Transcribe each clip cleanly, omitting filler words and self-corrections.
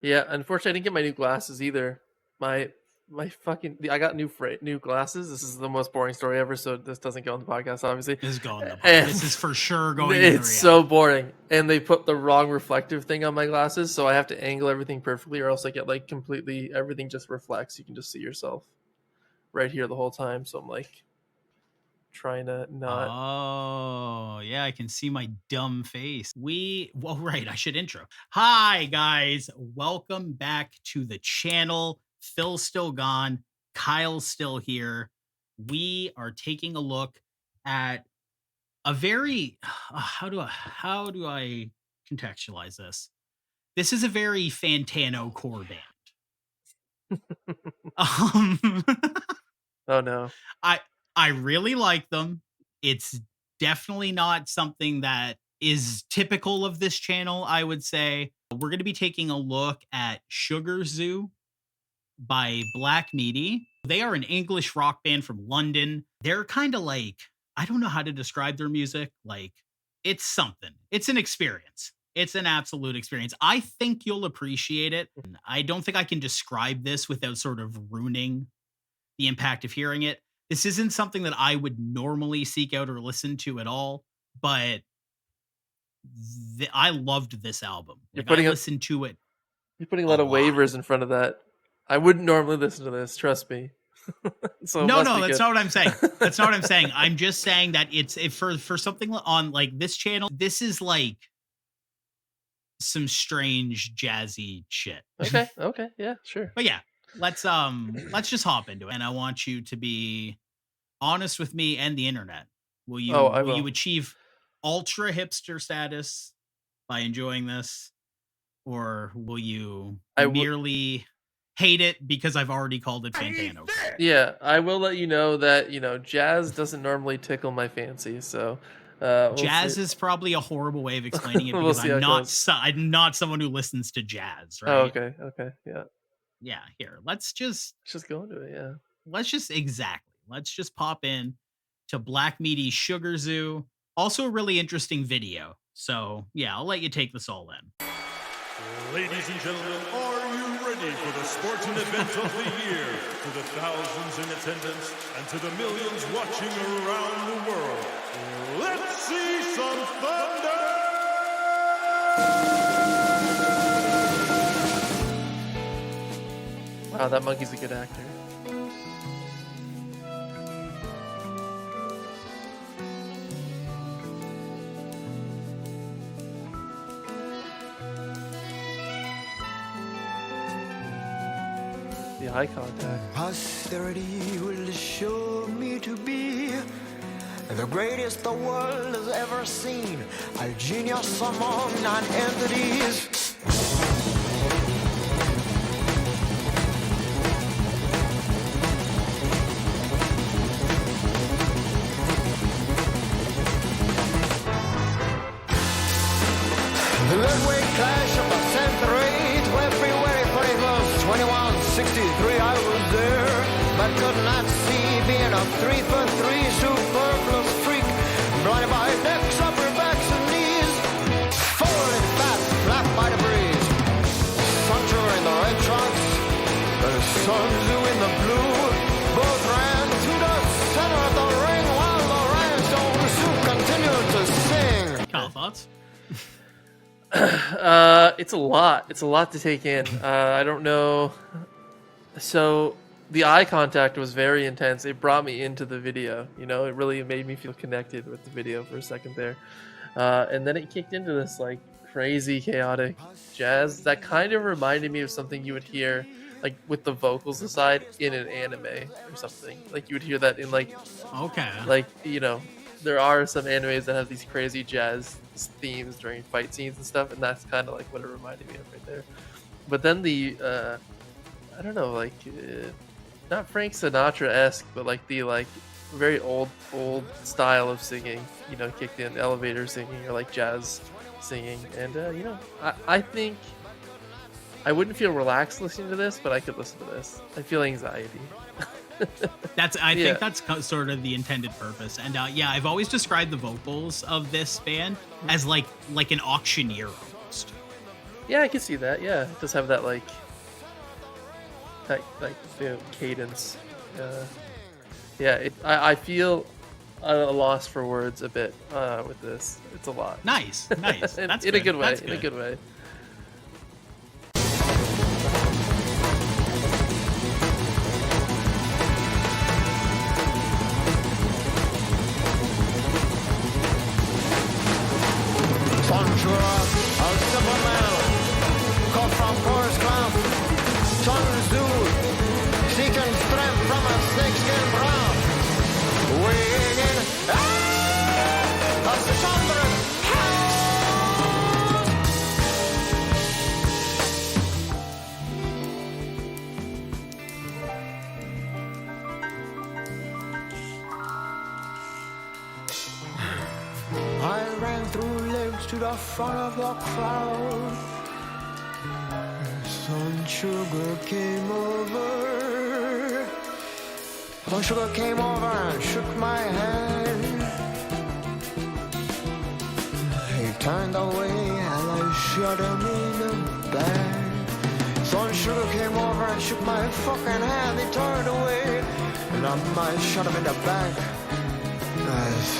Yeah, unfortunately, I didn't get my new glasses either. I got new glasses. This is the most boring story ever, so this doesn't go on the podcast, obviously. This is going the podcast. And This is for sure going in the it's reality. so boring. And they put the wrong reflective thing on my glasses, so I have to angle everything perfectly, or else I get like completely everything just reflects. You can just see yourself right here the whole time. So I'm like trying to not. Oh, yeah, I can see my dumb face. Right, I should intro. Hi, guys. Welcome back to the channel. Phil's still gone. Kyle's still here. We are taking a look at a very, how do I contextualize this? This is a very Fantano core band. Um, Oh no. I I really like them. It's definitely not something that is typical of this channel, I would say. We're going to be taking a look at Sugar Zoo by Black Midi. They are an English rock band from London. They're kind of like, I don't know how to describe their music. Like, it's something. It's an experience. It's an absolute experience. I think you'll appreciate it. I don't think I can describe this without sort of ruining the impact of hearing it. This isn't something that I would normally seek out or listen to at all, but I loved this album. You're Like, I putting a, listened to it you're putting a a lot of lot. waivers in front of that. I wouldn't normally listen to this, trust me. So it No, must be that's good. not what I'm saying. That's not what I'm saying. I'm just saying that for something on like this channel, this is like some strange jazzy shit. Okay, yeah, sure. But yeah, let's just hop into it. And I want you to be honest with me and the internet. Will you I will you will. achieve ultra hipster status by enjoying this, or will you I will. merely hate it because I've already called it Fantano? Yeah, I will let you know that jazz doesn't normally tickle my fancy. So we'll Jazz see. is probably a horrible way of explaining it We'll because see how it goes. I'm not someone who listens to jazz, Oh, right? okay, yeah. Yeah, here. Let's just Go into it. Yeah. let's just pop in to Black Meaty Sugar Zoo. Also a really interesting video. So, yeah, I'll let you take this all in. Ladies and gentlemen, are you ready for the sporting event of the year? To the thousands in attendance and to the millions watching around the world, let's see some thunder! Wow, that monkey's a good actor. The eye contact. Posterity will show me to be the greatest the world has ever seen, a genius among non-entities. The midway clash of the century, 12 February 21st, 2163, I was there, but could not see, being a 3'3" superfluous freak, blinded by necks, upper backs, and knees, falling fat, flapped by the breeze, Sancho in the red trunks, the Sun Tzu in the blue, both ran to the center of the ring while the rhinestones who continued to sing. Kyle, thoughts? It's a lot. It's a lot to take in. I don't know. So the eye contact was very intense. It brought me into the video. It really made me feel connected with the video for a second there. And then it kicked into this like crazy chaotic jazz that kind of reminded me of something you would hear like with the vocals aside in an anime or something. Like you would hear that in like there are some animes that have these crazy jazz themes during fight scenes and stuff, and that's kind of like what it reminded me of right there. But then I don't know, like not Frank Sinatra-esque, but like the very old style of singing, kicked in, elevator singing or like jazz singing, and I think I wouldn't feel relaxed listening to this, but I could listen to this. I feel anxiety. I think that's sort of the intended purpose. And yeah, I've always described the vocals of this band as like an auctioneer almost. Yeah, I can see that. Yeah, it does have that like cadence. Uh, yeah, I feel a loss for words a bit with this. It's a lot. Nice. That's in a good way. That's In a good way. Conjure a simple man, come from forest cloud. Sun Tzu, seeking strength from a snakeskin brown. Weighing in, a thundering hound. I ran through limbs to the front of the crowd. Sun Sugar came over. Sun Sugar came over and shook my hand. He turned away and I shot him in the back. Sun Sugar came over and shook my fucking hand. He turned away and I shot him in the back.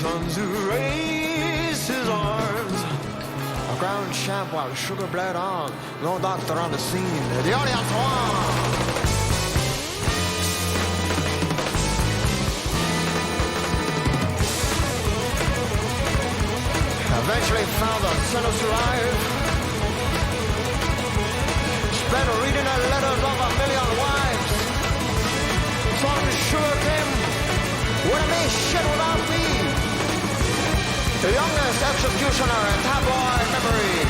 Sun Tzu raised his arms. A ground champ while Sugar bled on. No doctor on the scene. The audience won. Eventually found the sinners alive. Spent reading the letters of a million wives. Sun Sugar came with a me shit without me. The youngest executioner in tabloid memory.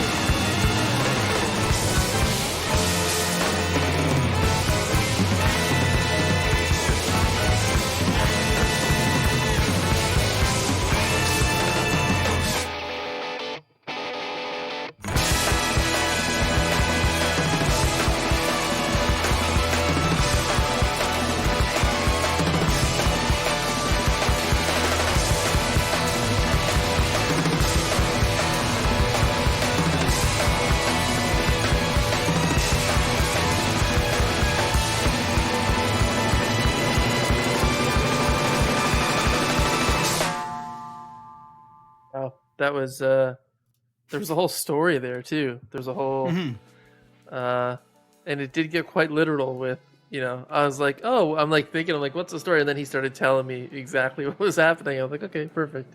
Wow, that was there was a whole story there too. There's a whole and it did get quite literal with, I was like, oh, I'm like thinking, I'm like, what's the story? And then he started telling me exactly what was happening. I was like, okay, perfect.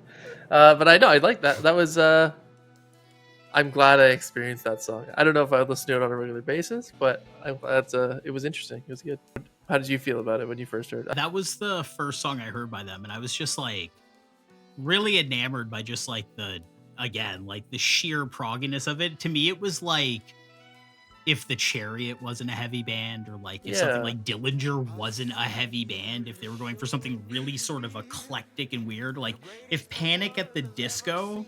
But I know I like that. That was I'm glad I experienced that song. I don't know if I would listen to it on a regular basis, but I'm glad it was interesting. It was good. How did you feel about it when you first heard it? That was the first song I heard by them, and I was just like really enamored by just like the sheer progginess of it. To me, it was like if the Chariot wasn't a heavy band, or like if something like Dillinger wasn't a heavy band, if they were going for something really sort of eclectic and weird, like if Panic at the Disco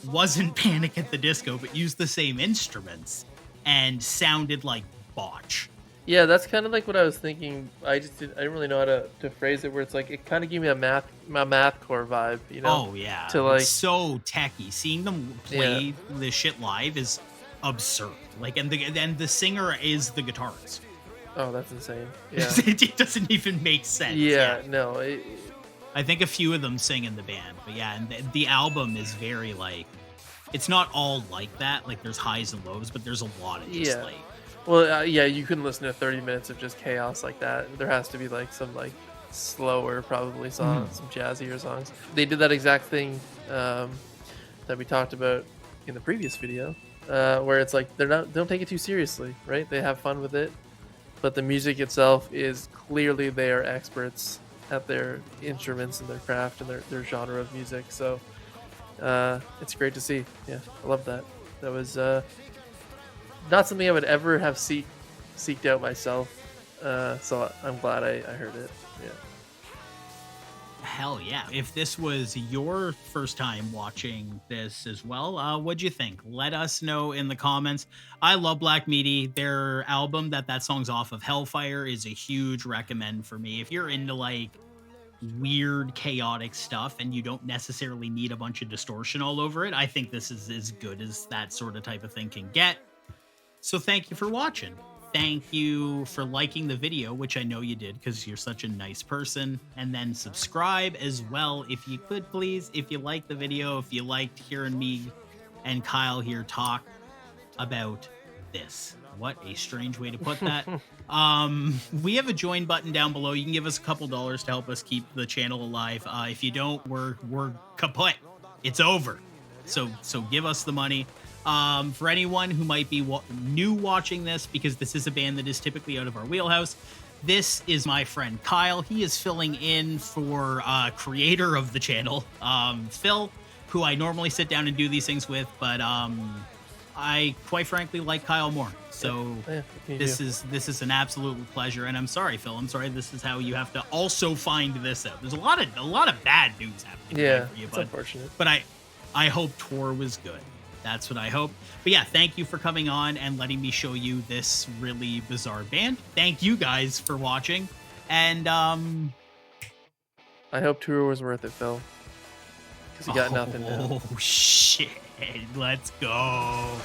wasn't Panic at the Disco but used the same instruments and sounded like Botch. Yeah, that's kind of like what I was thinking. I didn't really know how to phrase it, where it's like it kind of gave me a mathcore vibe, Oh yeah, to like it's so techy. Seeing them play this shit live is absurd. Like, and the singer is the guitarist. Oh, that's insane. Yeah, it doesn't even make sense. Yeah, no. I think a few of them sing in the band, but yeah, and the album is very like, it's not all like that. Like there's highs and lows, but there's a lot of just like. Well, you couldn't listen to 30 minutes of just chaos like that. There has to be like some like slower probably songs, some jazzier songs. They did that exact thing that we talked about in the previous video, where it's like they don't take it too seriously, right? They have fun with it, but the music itself is clearly they are experts at their instruments and their craft and their genre of music. So it's great to see. Yeah, I love that. That was not something I would ever have seeked out myself. So I'm glad I heard it. Yeah. Hell yeah. If this was your first time watching this as well, what'd you think? Let us know in the comments. I love Black Midi. Their album that song's off of, Hellfire, is a huge recommend for me. If you're into like weird, chaotic stuff, and you don't necessarily need a bunch of distortion all over it, I think this is as good as that sort of type of thing can get. So thank you for watching. Thank you for liking the video, which I know you did because you're such a nice person. And then subscribe as well if you could, please. If you liked the video, if you liked hearing me and Kyle here talk about this. What a strange way to put that. We have a join button down below. You can give us a couple dollars to help us keep the channel alive. If you don't, we're kaput. It's over. So give us the money. For anyone who might be new watching this, because this is a band that is typically out of our wheelhouse, this is my friend Kyle. He is filling in for creator of the channel, Phil, who I normally sit down and do these things with, but I quite frankly like Kyle more. So this is an absolute pleasure, and I'm sorry, Phil. I'm sorry. This is how you have to also find this out. There's a lot of bad news happening. Yeah, for you, it's unfortunate. But I hope tour was good. That's what I hope. But yeah, thank you for coming on and letting me show you this really bizarre band. Thank you guys for watching. And I hope tour was worth it, Phil. Because you got nothing now. Oh shit. Let's go.